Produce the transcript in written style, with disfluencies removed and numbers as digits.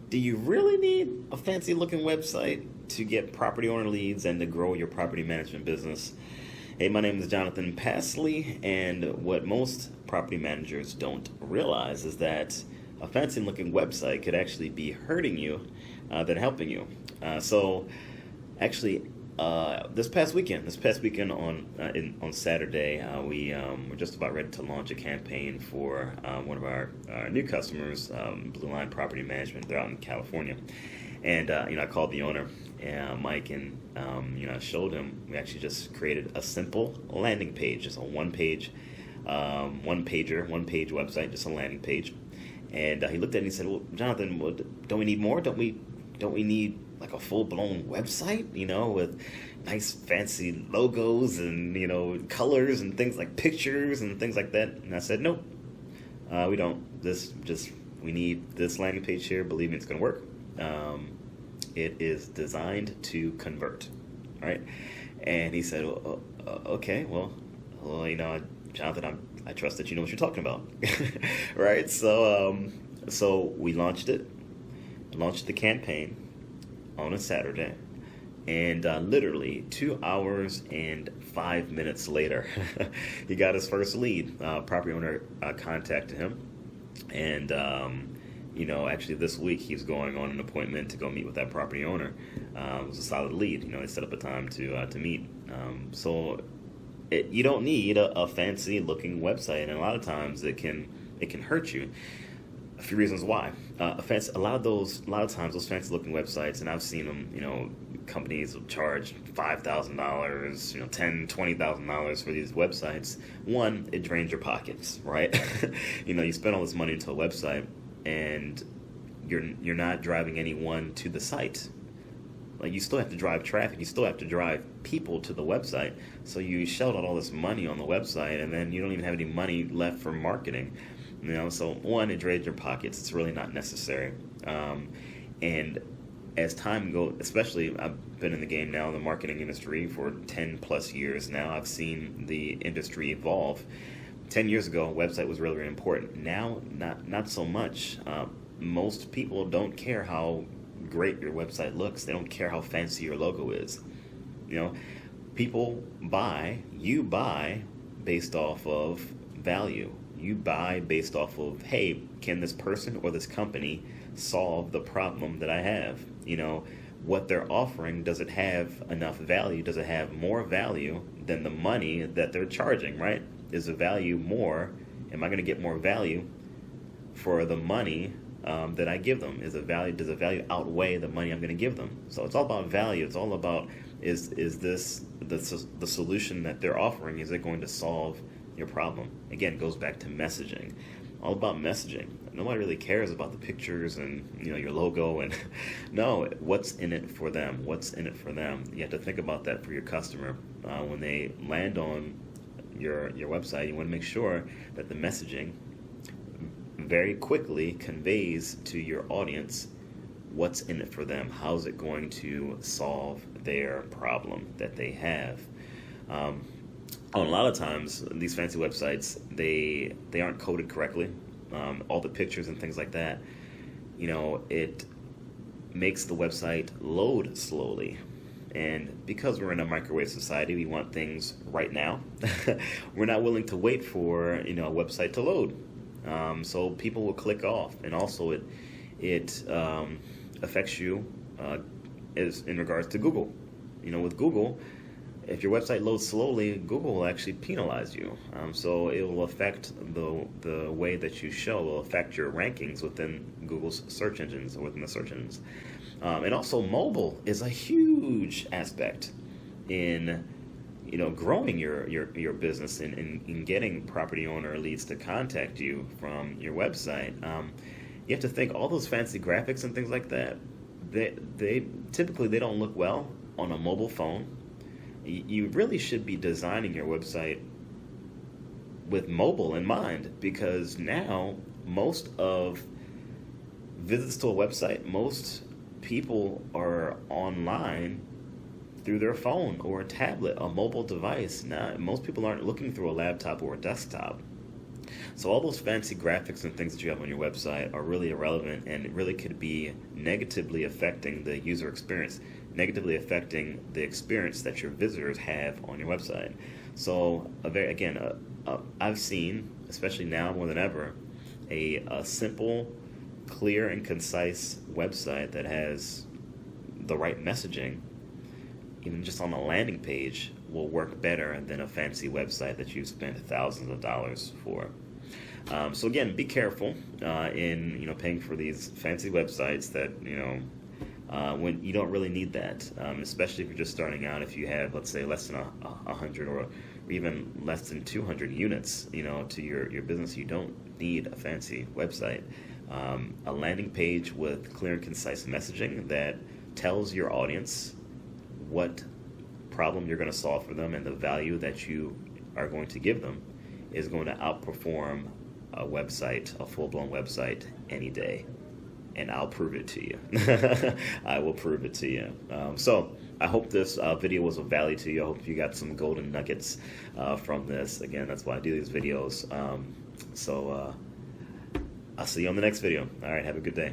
Do you really need a fancy looking website to get property owner leads and to grow your property management business? Hey, my name is Jonathan Passley, and what most property managers don't realize is that a fancy looking website could actually be hurting you than helping you. Actually, this past weekend on Saturday, we were just about ready to launch a campaign for one of our new customers, Blue Line Property Management. They're out in California, and I called the owner, Mike, and I showed him. We actually just created a simple landing page, just a one page website, just a landing page. And he looked at it and he said, "Well, Jonathan, don't we need more? Don't we need like a full-blown website, with nice fancy logos and, colors and things like pictures and things like that?" And I said, "Nope, we don't. We need this landing page here. Believe me, it's going to work. It is designed to convert." All right. And he said, "Okay, well, Jonathan, I trust that you know what you're talking about." Right. So we launched the campaign on a Saturday, and literally 2 hours and 5 minutes later, he got his first lead. Property owner contacted him, and actually this week he's going on an appointment to go meet with that property owner. It was a solid lead. They set up a time to meet. You don't need a fancy looking website, and a lot of times it can hurt you. A few reasons why. A lot of times those fancy looking websites, and I've seen them, companies will charge $5,000, $10,000, $20,000 for these websites. One, it drains your pockets, right? You spend all this money into a website, and you're not driving anyone to the site. Like, you still have to drive traffic, you still have to drive people to the website. So you shelled out all this money on the website, and then you don't even have any money left for marketing. So one, it drains your pockets. It's really not necessary. And as time goes, especially I've been in the game now in the marketing industry for 10 plus years now. I've seen the industry evolve. 10 years ago, a website was really, really important. Now, not so much. Most people don't care how great your website looks. They don't care how fancy your logo is. You buy based off of value. You buy based off of, hey, can this person or this company solve the problem that I have? What they're offering, does it have enough value? Does it have more value than the money that they're charging, right? Is the value more? Am I going to get more value for the money that I give them? Does the value outweigh the money I'm going to give them? So it's all about value. It's all about, is this the solution that they're offering? Is it going to solve your problem? Again, it goes back to messaging. All about messaging. Nobody really cares about the pictures and your logo, and no, what's in it for them? What's in it for them? You have to think about that for your customer. When they land on your website, you want to make sure that the messaging very quickly conveys to your audience what's in it for them. How's it going to solve their problem that they have? A lot of times, these fancy websites, they aren't coded correctly. All the pictures and things like that, it makes the website load slowly. And because we're in a microwave society, we want things right now. We're not willing to wait for a website to load. So people will click off, and also it affects you as in regards to Google. With Google, if your website loads slowly, Google will actually penalize you. So it will affect the way that you show. It will affect your rankings within Google's search engines or within the search engines. And also, mobile is a huge aspect in growing your business and in getting property owner leads to contact you from your website. You have to think all those fancy graphics and things like that. They typically don't look well on a mobile phone. You really should be designing your website with mobile in mind, because now most of visits to a website, most people are online through their phone or a tablet, a mobile device. Now, most people aren't looking through a laptop or a desktop. So all those fancy graphics and things that you have on your website are really irrelevant, and it really could be negatively affecting the user experience, negatively affecting the experience that your visitors have on your website. So I've seen, especially now more than ever, a simple, clear, and concise website that has the right messaging, even just on a landing page, will work better than a fancy website that you've spent thousands of dollars for. So again, be careful in paying for these fancy websites that when you don't really need that, especially if you're just starting out. If you have, let's say, less than 100 or even less than 200 units, to your business, you don't need a fancy website. A landing page with clear and concise messaging that tells your audience what problem you're going to solve for them and the value that you are going to give them is going to outperform a website, a full-blown website, any day. And I'll prove it to you. I will prove it to you. So I hope this video was of value to you. I hope you got some golden nuggets from this. Again, that's why I do these videos. I'll see you on the next video. All right, have a good day.